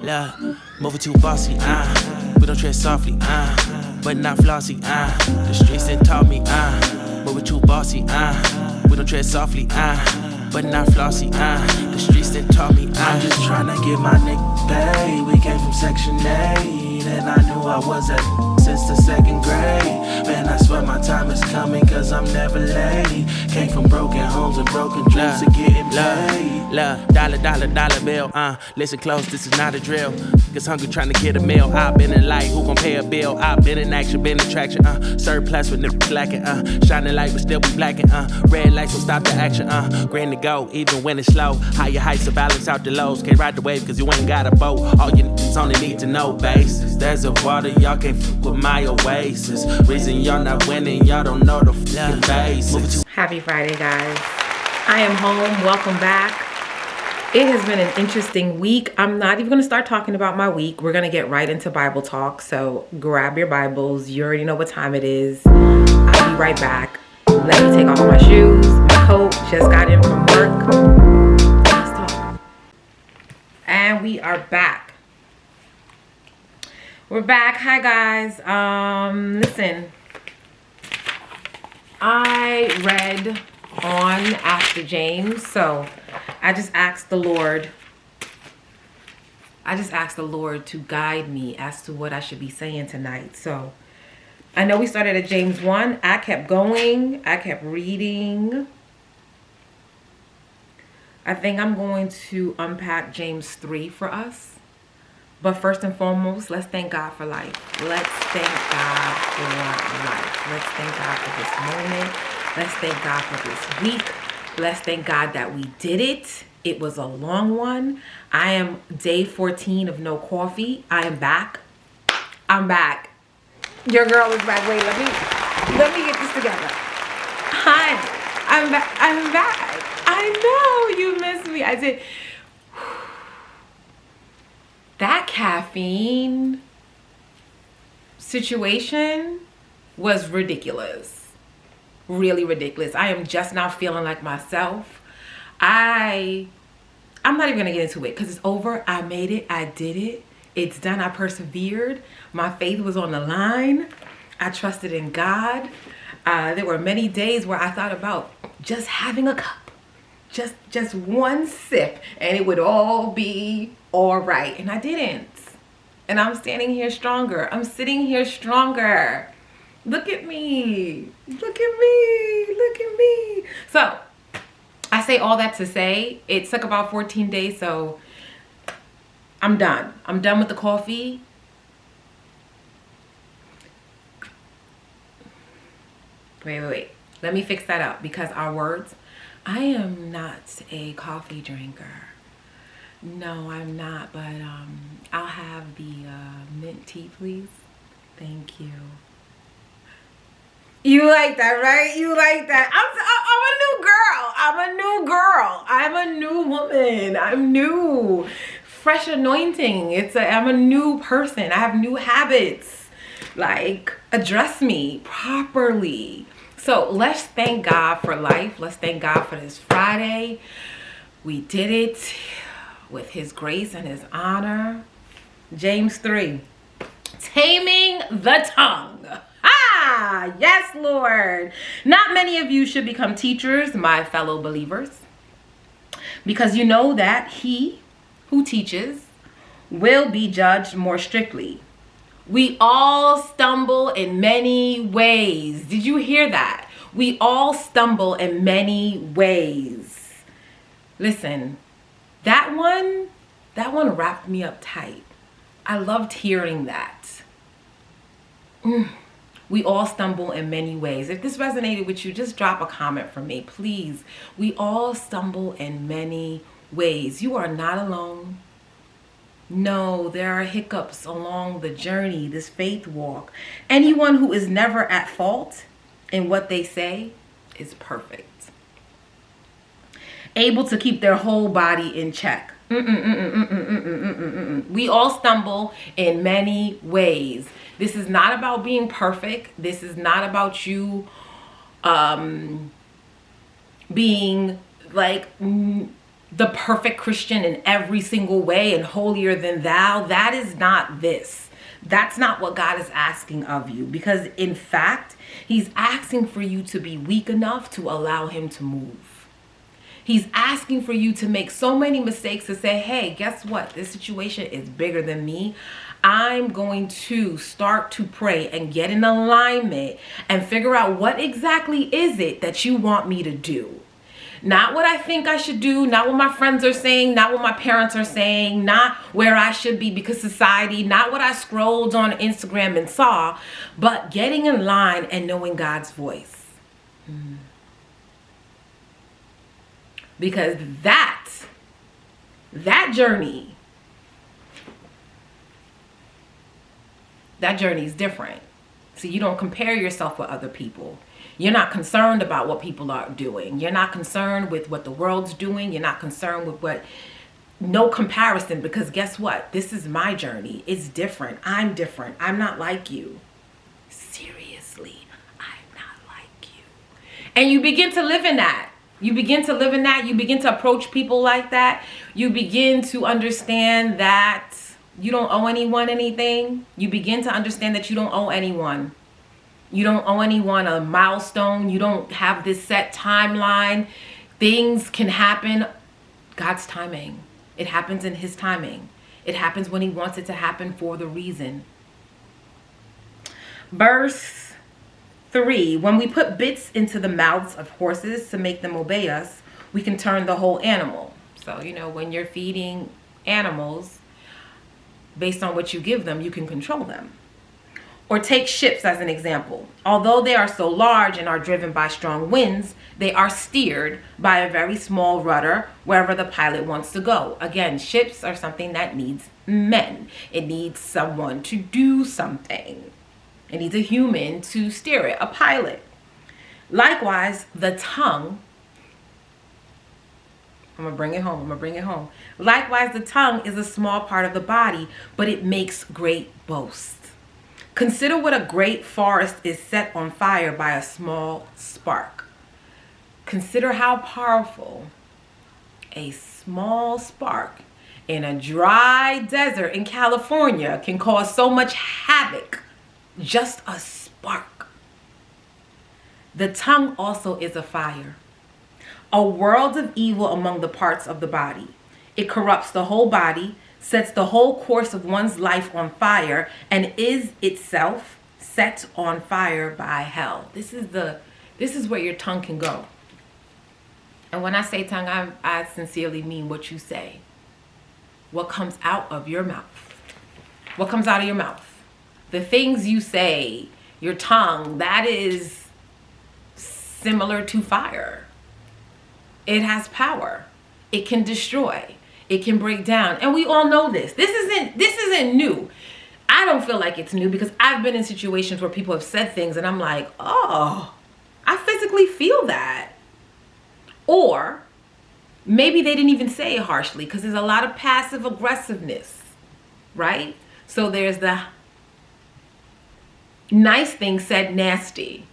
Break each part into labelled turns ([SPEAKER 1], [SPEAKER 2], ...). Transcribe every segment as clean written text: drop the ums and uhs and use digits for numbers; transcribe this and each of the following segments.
[SPEAKER 1] Love, moving too bossy, we don't tread softly, but not flossy, the streets that taught me, moving too bossy, we don't tread softly, but not flossy, the streets that taught me, I'm just tryna get my nigga paid. We came from Section 8, and I knew I was at since the second grade. Man, I swear my time is coming, cause I'm never late. Came from broken homes and broken dreams to getting paid. Love, dollar bill, listen close, this is not a drill. Cause hungry trying to get a meal. I've been in light, who gon' pay a bill? I've been in action, been in traction, surplus with niggas lacking, shining light but still be blacking, red lights will stop the action, grand to go, even when it's slow. Higher heights to balance out the lows. Can't ride the wave cause you ain't got a boat. All you niggas only need to know basis. There's a water, y'all can't f with my oasis. Reason y'all not winning, y'all don't know the f***ing basics.
[SPEAKER 2] Happy Friday, guys. I am home. Welcome back. It has been an interesting week. I'm not even going to start talking about my week. We're going to get right into Bible talk. So grab your Bibles. You already know what time it is. I'll be right back. Let me take off my shoes, my coat. Just got in from work. Let's talk. And we are back. We're back. Hi, guys. Listen. I read on after James, so I just asked the Lord to guide me as to what I should be saying tonight. So I know we started at James 1. I kept going. I kept reading. I think I'm going to unpack James 3 for us. But first and foremost, let's thank God for life. Let's thank God for life. Let's thank God for this moment. Let's thank God for this week. Let's thank God that we did it. It was a long one. I am day 14 of no coffee. I am back. I'm back. Your girl is back. Wait, let me get this together. Hi, I'm back. I'm back. I know you missed me. I did. That caffeine situation was ridiculous. Really ridiculous. I am just now feeling like myself. I'm not even gonna get into it because it's over. I made it. I did it. It's done. I persevered. My faith was on the line. I trusted in God. There were many days where I thought about just having a cup, just one sip, and it would all be all right. And I didn't. And I'm standing here stronger. I'm sitting here stronger. Look at me. Look at me. Look at me. So I say all that to say it took about 14 days. So I'm done. I'm done with the coffee. Wait. Let me fix that up because our words. I am not a coffee drinker. No, I'm not, but I'll have the mint tea, please. Thank you. You like that, right? You like that. I'm a new girl. I'm a new woman. I'm new. Fresh anointing. I'm a new person. I have new habits. Like, address me properly. So let's thank God for life. Let's thank God for this Friday. We did it with his grace and his honor. James 3. Taming the tongue. Ah, yes, Lord. Not many of you should become teachers, my fellow believers, because you know that he who teaches will be judged more strictly. We all stumble in many ways. Did you hear that? We all stumble in many ways. Listen, that one wrapped me up tight. I loved hearing that. We all stumble in many ways. If this resonated with you, just drop a comment for me, please. We all stumble in many ways. You are not alone. No, there are hiccups along the journey, this faith walk. Anyone who is never at fault in what they say is perfect. Able to keep their whole body in check. We all stumble in many ways. This is not about being perfect. This is not about you being like the perfect Christian in every single way and holier than thou. That is not this. That's not what God is asking of you, because in fact, he's asking for you to be weak enough to allow him to move. He's asking for you to make so many mistakes to say, hey, guess what? This situation is bigger than me. I'm going to start to pray and get in alignment and figure out what exactly is it that you want me to do. Not what I think I should do, not what my friends are saying, not what my parents are saying, not where I should be because society, not what I scrolled on Instagram and saw, but getting in line and knowing God's voice. Because that journey is different. So you don't compare yourself with other people. You're not concerned about what people are doing. You're not concerned with what the world's doing. You're not concerned with no comparison, because guess what? This is my journey. It's different. I'm different. I'm not like you. Seriously, I'm not like you. And you begin to live in that. You begin to live in that. You begin to approach people like that. You begin to understand that you don't owe anyone anything. You begin to understand that you don't owe anyone. You don't owe anyone a milestone. You don't have this set timeline. Things can happen. God's timing. It happens in his timing. It happens when he wants it to happen for the reason. Verse 3, when we put bits into the mouths of horses to make them obey us, we can turn the whole animal. So, when you're feeding animals, based on what you give them, you can control them. Or take ships as an example. Although they are so large and are driven by strong winds, they are steered by a very small rudder wherever the pilot wants to go. Again, ships are something that needs men. It needs someone to do something. It needs a human to steer it, a pilot. Likewise, the tongue, I'm going to bring it home. Likewise, the tongue is a small part of the body, but it makes great boasts. Consider what a great forest is set on fire by a small spark. Consider how powerful a small spark in a dry desert in California can cause so much havoc. Just a spark. The tongue also is a fire, a world of evil among the parts of the body. It corrupts the whole body, sets the whole course of one's life on fire, and is itself set on fire by hell. This is where your tongue can go. And when I say tongue, I sincerely mean what you say. What comes out of your mouth. What comes out of your mouth. The things you say, your tongue, that is similar to fire. It has power. It can destroy. It can break down. And we all know this. This isn't new. I don't feel like it's new because I've been in situations where people have said things and I'm like, oh, I physically feel that. Or maybe they didn't even say it harshly because there's a lot of passive aggressiveness, right? So there's the nice thing said nasty.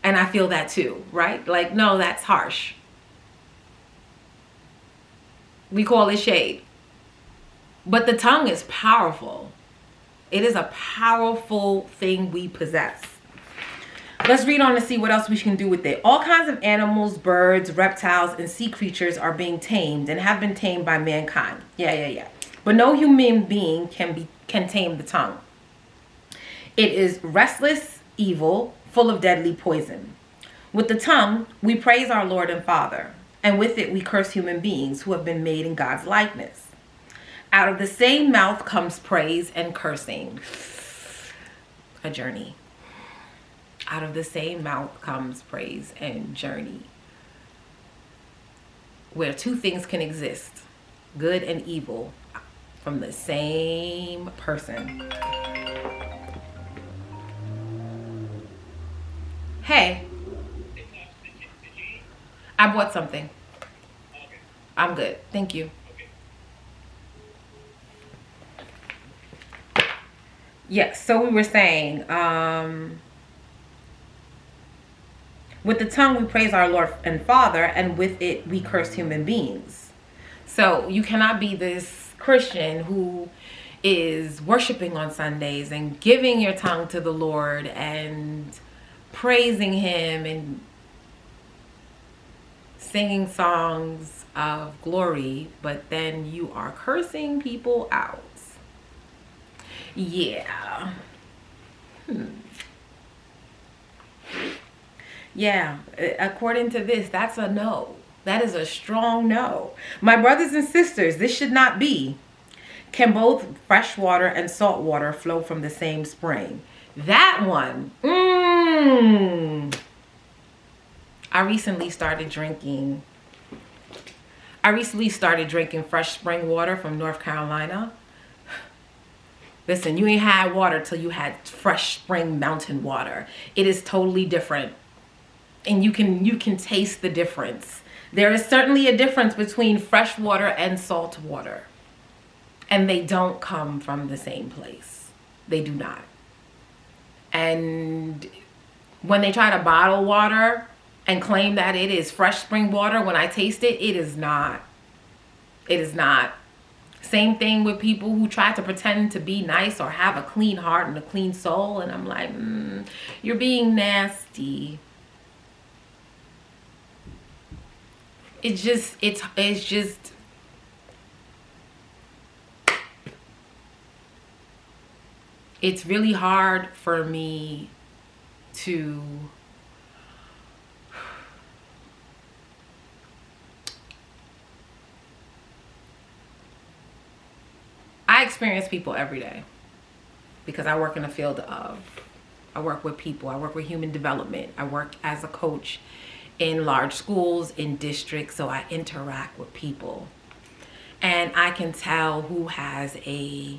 [SPEAKER 2] And I feel that too, right? Like, no, that's harsh. We call it shade. But the tongue is powerful. It is a powerful thing we possess. Let's read on to see what else we can do with it. All kinds of animals, birds, reptiles, and sea creatures are being tamed and have been tamed by mankind. Yeah. But no human being can tame the tongue. It is restless, evil, full of deadly poison. With the tongue, we praise our Lord and Father. And with it, we curse human beings who have been made in God's likeness. Out of the same mouth comes praise and cursing. A journey. Out of the same mouth comes praise and journey. Where two things can exist, good and evil, from the same person. Hey. I bought something. I'm good. Thank you. Yes, so we were saying, with the tongue we praise our Lord and Father, and with it we curse human beings. So you cannot be this Christian who is worshiping on Sundays and giving your tongue to the Lord and praising him and singing songs of glory, but then you are cursing people out. Yeah. Yeah, according to this, that's a no. That is a strong no. My brothers and sisters, this should not be. Can both fresh water and salt water flow from the same spring? That one. I recently started drinking fresh spring water from North Carolina. Listen, you ain't had water till you had fresh spring mountain water. It is totally different. And you can taste the difference. There is certainly a difference between fresh water and salt water. And they don't come from the same place. They do not. And when they try to bottle water and claim that it is fresh spring water, when I taste it, it is not. It is not. Same thing with people who try to pretend to be nice or have a clean heart and a clean soul. And I'm like, you're being nasty. It's really hard for me to I experience people every day because I work in the field of, I work with people, I work with human development, I work as a coach in large schools, in districts, so I interact with people. And I can tell who has a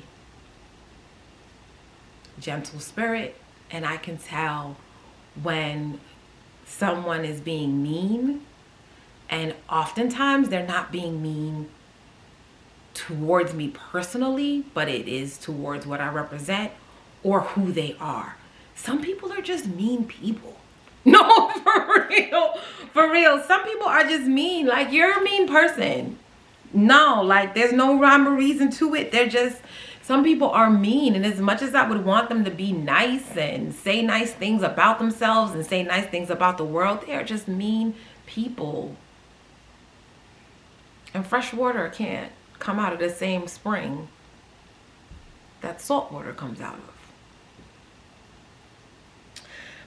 [SPEAKER 2] gentle spirit, and I can tell when someone is being mean, and oftentimes they're not being mean towards me personally, but it is towards what I represent or who they are. Some people are just mean people. No, for real. For real. Some people are just mean. Like, you're a mean person. No, like, there's no rhyme or reason to it. They're just, some people are mean. And as much as I would want them to be nice and say nice things about themselves and say nice things about the world, they are just mean people. And fresh water can't come out of the same spring that salt water comes out of.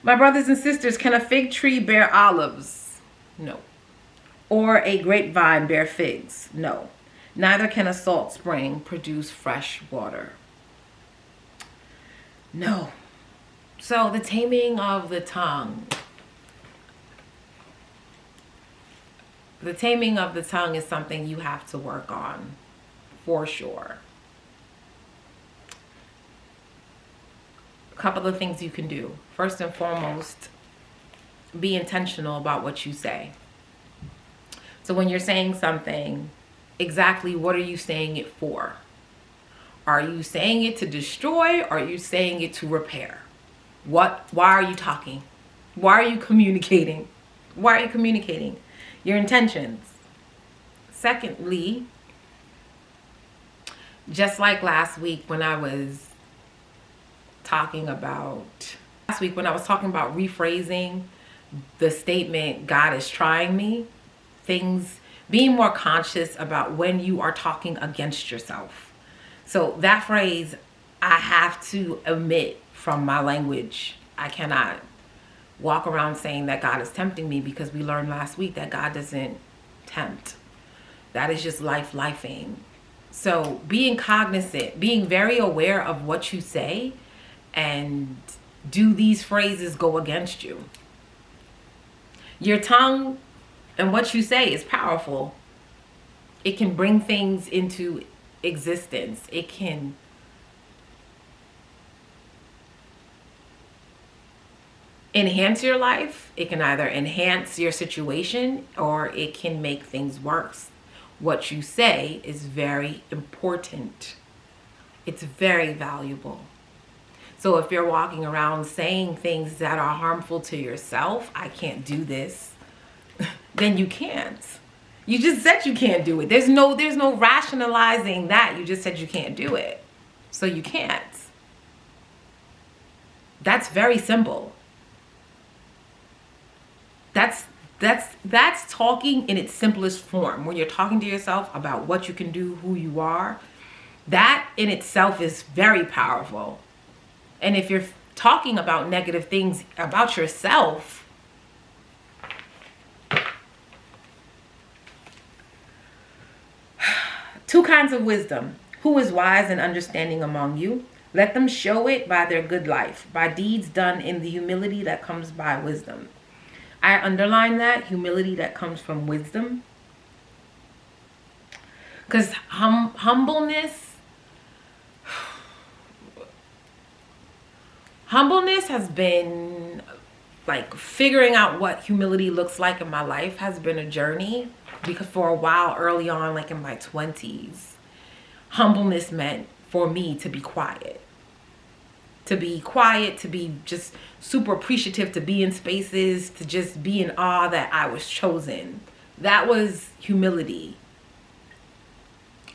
[SPEAKER 2] My brothers and sisters, can a fig tree bear olives? No. Or a grapevine bear figs? No. Neither can a salt spring produce fresh water. No. So the taming of the tongue. The taming of the tongue is something you have to work on, for sure. A couple of things you can do. First and foremost, be intentional about what you say. So when you're saying something, exactly what are you saying it for? Are you saying it to destroy, or are you saying it to repair? Why are you talking? Why are you communicating? Why are you communicating? Your intentions. Secondly, just like last week when I was talking about rephrasing the statement, God is trying me, being more conscious about when you are talking against yourself. So that phrase, I have to omit from my language. I cannot walk around saying that God is tempting me, because we learned last week that God doesn't tempt. That is just lifing. So being cognizant, being very aware of what you say, and do these phrases go against you? Your tongue and what you say is powerful. It can bring things into existence. It can enhance your life. It can either enhance your situation or it can make things worse. What you say is very important. It's very valuable. So if you're walking around saying things that are harmful to yourself, I can't do this, then you can't. You just said you can't do it. There's no rationalizing that. You just said you can't do it. So you can't. That's very simple. That's talking in its simplest form. When you're talking to yourself about what you can do, who you are, that in itself is very powerful. And if you're talking about negative things about yourself, two kinds of wisdom. Who is wise and understanding among you? Let them show it by their good life, by deeds done in the humility that comes by wisdom. I underline that, humility that comes from wisdom. Because humbleness has been, like, figuring out what humility looks like in my life has been a journey. Because for a while early on, like in my 20s, humbleness meant for me to be quiet. To be just super appreciative, to be in spaces, to just be in awe that I was chosen. That was humility.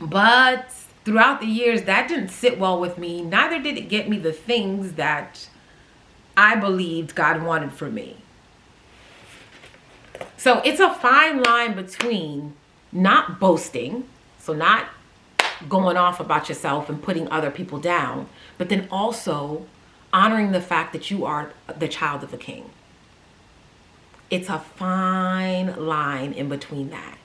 [SPEAKER 2] But throughout the years, that didn't sit well with me. Neither did it get me the things that I believed God wanted for me. So it's a fine line between not boasting, so not going off about yourself and putting other people down, but then also honoring the fact that you are the child of a king. It's a fine line in between that.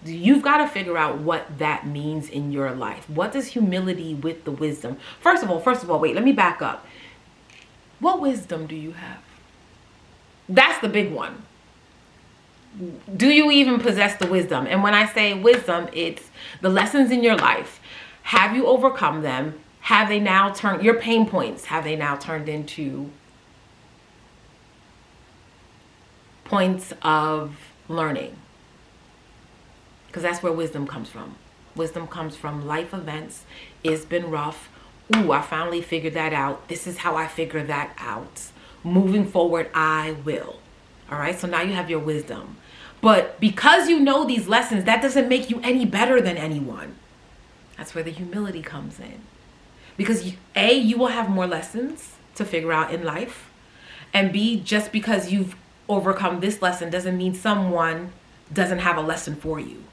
[SPEAKER 2] You've got to figure out what that means in your life. What does humility with the wisdom? First of all, wait, let me back up. What wisdom do you have? That's the big one. Do you even possess the wisdom? And when I say wisdom, it's the lessons in your life. Have you overcome them? Have they now turned, your pain points, have they now turned into points of learning? Because that's where wisdom comes from. Wisdom comes from life events. It's been rough. Ooh, I finally figured that out. This is how I figure that out. Moving forward, I will. All right, so now you have your wisdom. But because you know these lessons, that doesn't make you any better than anyone. That's where the humility comes in. Because you will have more lessons to figure out in life. And B, just because you've overcome this lesson doesn't mean someone doesn't have a lesson for you.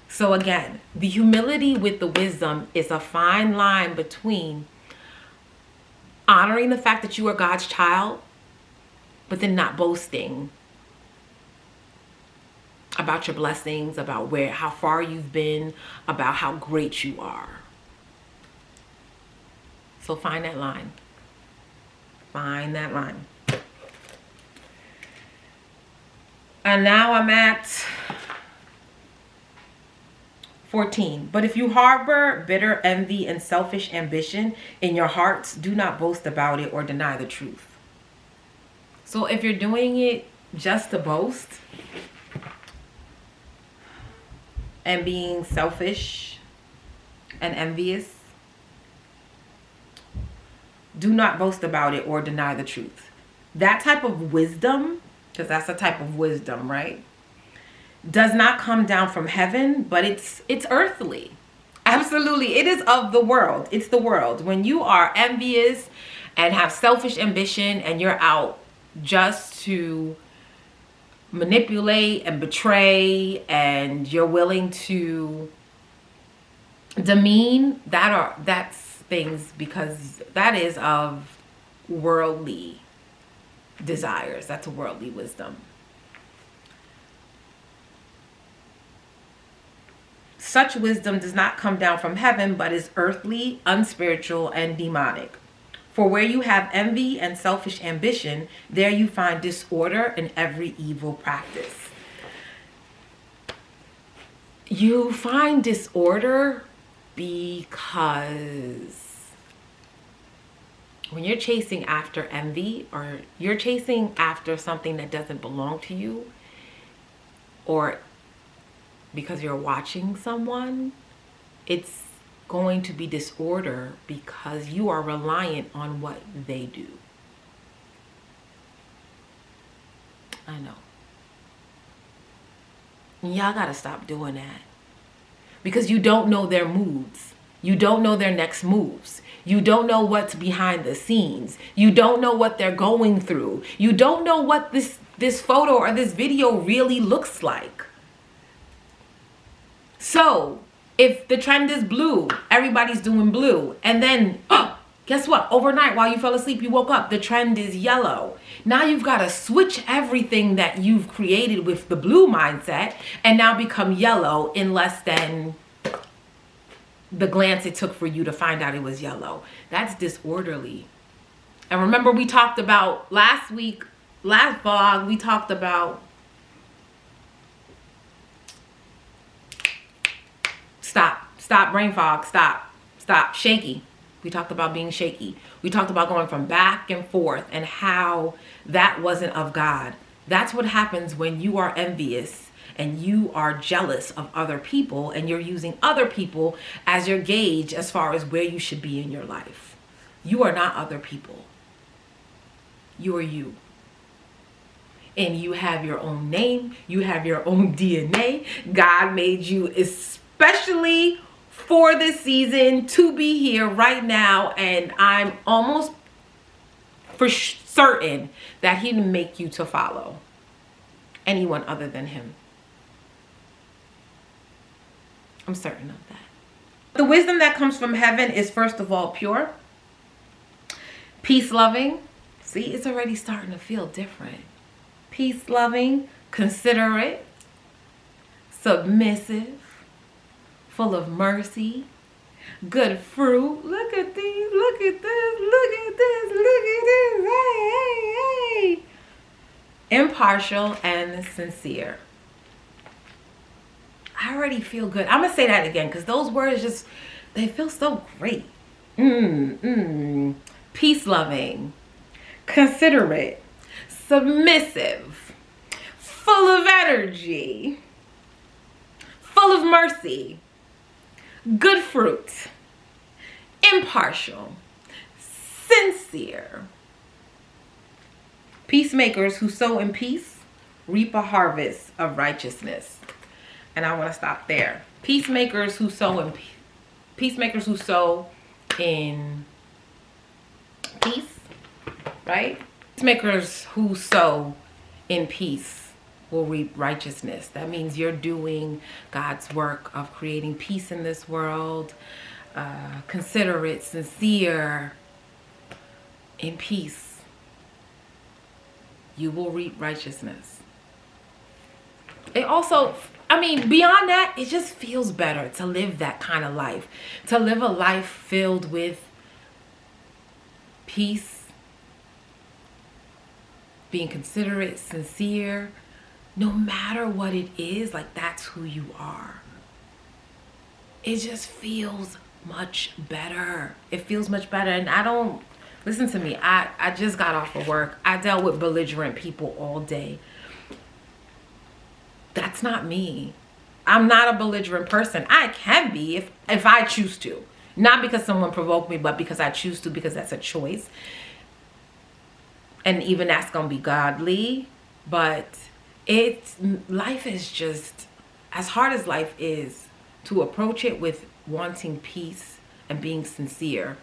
[SPEAKER 2] So again, the humility with the wisdom is a fine line between honoring the fact that you are God's child, but then not boasting about your blessings, about how far you've been, about how great you are. So find that line. Find that line. And now I'm at 14. But if you harbor bitter envy and selfish ambition in your hearts, do not boast about it or deny the truth. So if you're doing it just to boast and being selfish and envious, do not boast about it or deny the truth. That type of wisdom, because that's a type of wisdom, right, does not come down from heaven, but it's earthly. Absolutely. It is of the world. It's the world. When you are envious and have selfish ambition and you're out just to manipulate and betray, and you're willing to demean, that's things, because that is of worldly desires. That's a worldly wisdom. Such wisdom does not come down from heaven, but is earthly, unspiritual, and demonic. For where you have envy and selfish ambition, there you find disorder and every evil practice. You find disorder because when you're chasing after envy, or you're chasing after something that doesn't belong to you, or because you're watching someone, it's going to be disorder because you are reliant on what they do. I know. And y'all gotta stop doing that. Because you don't know their moods. You don't know their next moves. You don't know what's behind the scenes. You don't know what they're going through. You don't know what this photo or this video really looks like. So, if the trend is blue, everybody's doing blue. And then, guess what? Overnight, while you fell asleep, you woke up, the trend is yellow. Now you've got to switch everything that you've created with the blue mindset and now become yellow in less than the glance it took for you to find out it was yellow. That's disorderly. And remember, we talked about last vlog, we talked about stop brain fog, stop shaky. We talked about being shaky. We talked about going from back and forth and how that wasn't of God. That's what happens when you are envious and you are jealous of other people and you're using other people as your gauge as far as where you should be in your life. You are not other people. You are you. And you have your own name. You have your own DNA. God made you especially for this season to be here right now, and I'm almost for certain that he didn't make you to follow anyone other than him. I'm certain of that. The wisdom that comes from heaven is first of all pure, peace loving. See, it's already starting to feel different. Peace loving, considerate, submissive, full of mercy, good fruit. Look at these, look at this, look at this, look at this. Hey, hey, hey. Impartial and sincere. I already feel good. I'm going to say that again because those words just, they feel so great. Peace loving, considerate, submissive, full of energy, full of mercy, good fruit, impartial, sincere. Peacemakers who sow in peace reap a harvest of righteousness. And I want to stop there. Peacemakers who sow in peace, right? Peacemakers who sow in peace will reap righteousness. That means you're doing God's work of creating peace in this world, considerate, sincere, in peace. You will reap righteousness. It also, I mean, beyond that, it just feels better to live that kind of life. To live a life filled with peace, being considerate, sincere, no matter what it is, like that's who you are. It just feels much better. It feels much better. And I don't, listen to me, I just got off of work. I dealt with belligerent people all day. That's not me. I'm not a belligerent person. I can be if I choose to. Not because someone provoked me, but because I choose to, because that's a choice. And even that's going to be godly. But life is just, as hard as life is, to approach it with wanting peace and being sincere.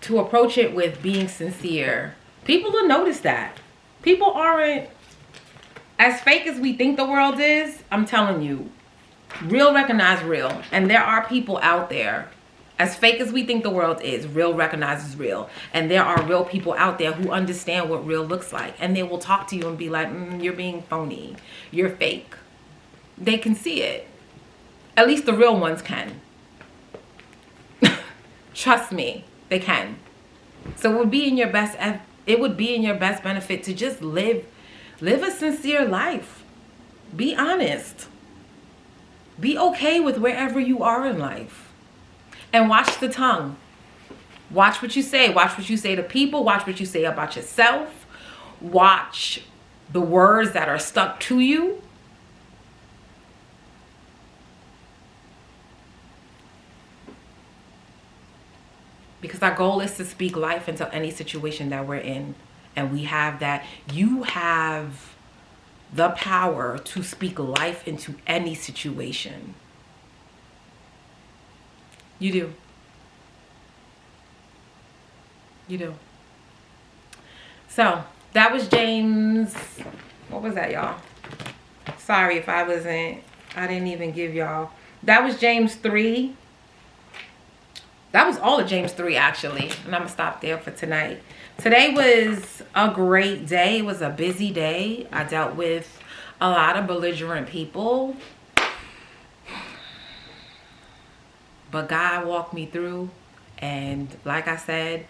[SPEAKER 2] To approach it with being sincere, people will notice that. People aren't as fake as we think the world is. I'm telling you, real recognize real. And there are people out there, as fake as we think the world is, real recognizes real. And there are real people out there who understand what real looks like. And they will talk to you and be like, you're being phony. You're fake. They can see it. At least the real ones can. Trust me, they can. So it would be in your best benefit to just live a sincere life. Be honest. Be okay with wherever you are in life. And watch the tongue. Watch what you say. Watch what you say to people. Watch what you say about yourself. Watch the words that are stuck to you. Because our goal is to speak life into any situation that we're in. And we have that. You have the power to speak life into any situation. You do. You do. So that was James. What was that, y'all? Sorry if I didn't even give y'all. That was James 3. That was all of James 3, actually. And I'm going to stop there for tonight. Today was a great day. It was a busy day. I dealt with a lot of belligerent people. But God walked me through. And like I said,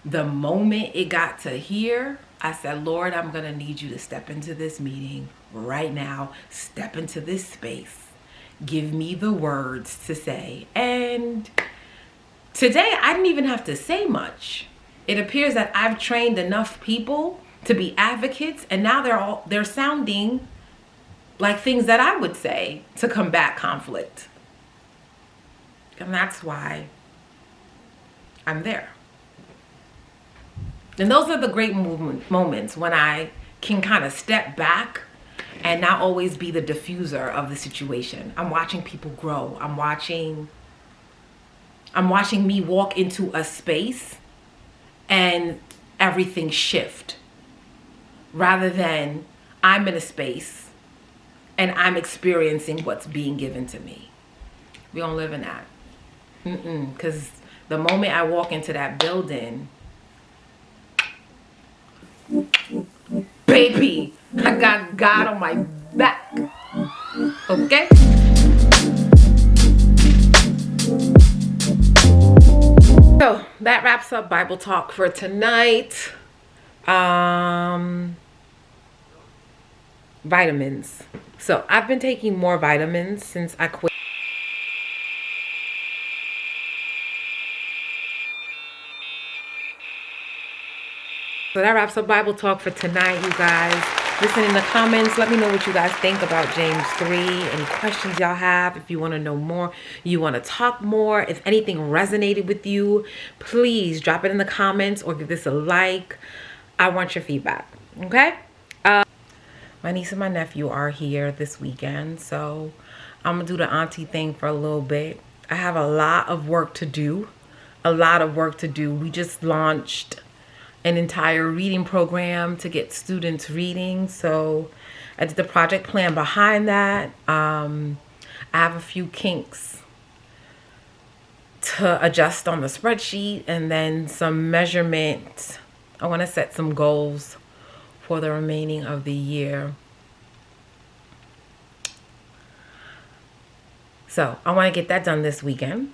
[SPEAKER 2] the moment it got to here, I said, Lord, I'm going to need you to step into this meeting right now. Step into this space. Give me the words to say. And today, I didn't even have to say much. It appears that I've trained enough people to be advocates, and now they're sounding like things that I would say to combat conflict. And that's why I'm there. And those are the great moments when I can kind of step back and not always be the diffuser of the situation. I'm watching people grow. I'm watching me walk into a space and everything shift, rather than I'm in a space and I'm experiencing what's being given to me. We don't live in that. Because the moment I walk into that building, baby, I got God on my back. Okay? So that wraps up Bible talk for tonight. Vitamins. So I've been taking more vitamins since I quit. So that wraps up Bible talk for tonight, you guys. Listen in the comments. Let me know what you guys think about James 3. Any questions y'all have. If you want to know more, you want to talk more. If anything resonated with you, please drop it in the comments or give this a like. I want your feedback. Okay? My niece and my nephew are here this weekend. So I'm going to do the auntie thing for a little bit. I have a lot of work to do. We just launched an entire reading program to get students reading. So I did the project plan behind that. I have a few kinks to adjust on the spreadsheet, and then some measurement. I want to set some goals for the remaining of the year. So I want to get that done this weekend.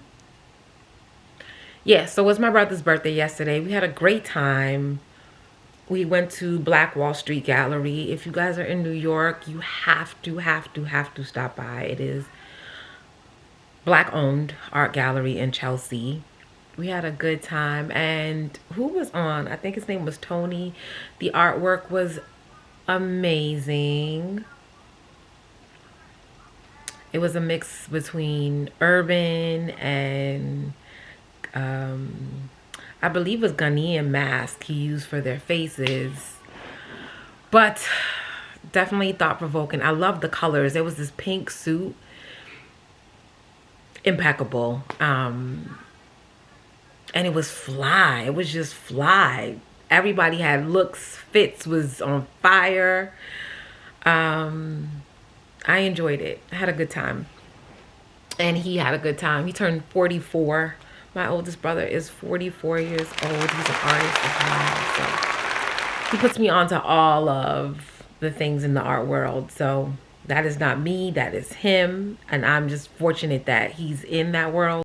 [SPEAKER 2] Yeah, so it was my brother's birthday yesterday. We had a great time. We went to Black Wall Street Gallery. If you guys are in New York, you have to stop by. It is Black-owned art gallery in Chelsea. We had a good time. And who was on? I think his name was Tony. The artwork was amazing. It was a mix between urban and I believe it was Ghanaian mask he used for their faces. But definitely thought-provoking. I love the colors. There was this pink suit. Impeccable. And it was fly. It was just fly. Everybody had looks. Fitz was on fire. I enjoyed it. I had a good time. And he had a good time. He turned 44. My oldest brother is 44 years old. He's an artist as well. So he puts me onto all of the things in the art world. So that is not me. That is him. And I'm just fortunate that he's in that world.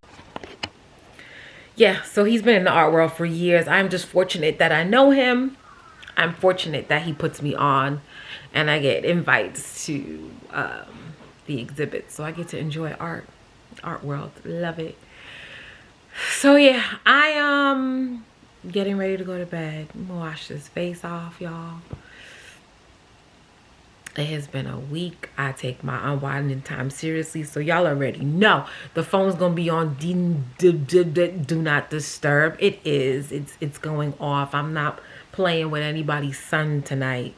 [SPEAKER 2] Yeah, so he's been in the art world for years. I'm just fortunate that I know him. I'm fortunate that he puts me on. And I get invites to the exhibits. So I get to enjoy art world. Love it. So yeah, I am getting ready to go to bed. I'm gonna wash this face off, y'all. It has been a week. I take my unwinding time seriously, so y'all already know the phone's gonna be on do not disturb. It is. It's going off. I'm not playing with anybody's son tonight.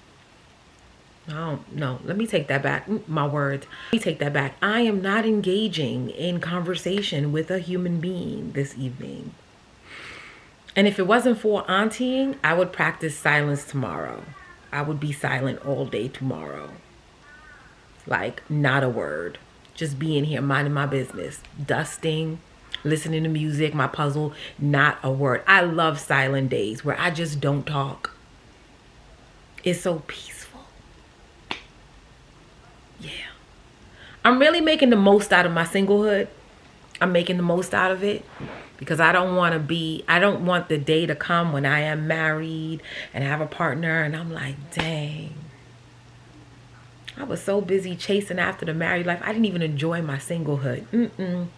[SPEAKER 2] No, let me take that back. My words. Let me take that back. I am not engaging in conversation with a human being this evening. And if it wasn't for auntieing, I would practice silence tomorrow. I would be silent all day tomorrow. Like, not a word. Just being here, minding my business, dusting, listening to music, my puzzle, not a word. I love silent days where I just don't talk. It's so peaceful. Yeah. I'm really making the most out of my singlehood. I'm making the most out of it because I don't want the day to come when I am married and have a partner and I'm like, dang. I was so busy chasing after the married life. I didn't even enjoy my singlehood.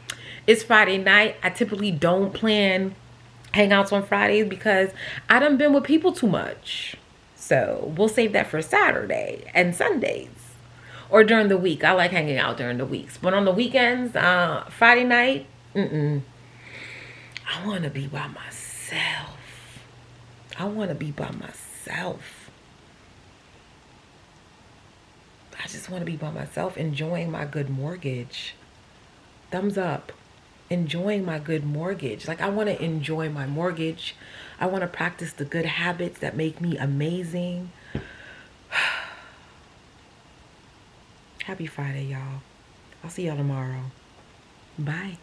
[SPEAKER 2] It's Friday night. I typically don't plan hangouts on Fridays because I done been with people too much. So we'll save that for Saturday and Sundays or during the week. I like hanging out during the weeks. But on the weekends, Friday night, I want to be by myself. I want to be by myself. I just want to be by myself, enjoying my good mortgage. Thumbs up. Enjoying my good mortgage. Like, I want to enjoy my mortgage. I want to practice the good habits that make me amazing. Happy Friday, y'all. I'll see y'all tomorrow. Bye.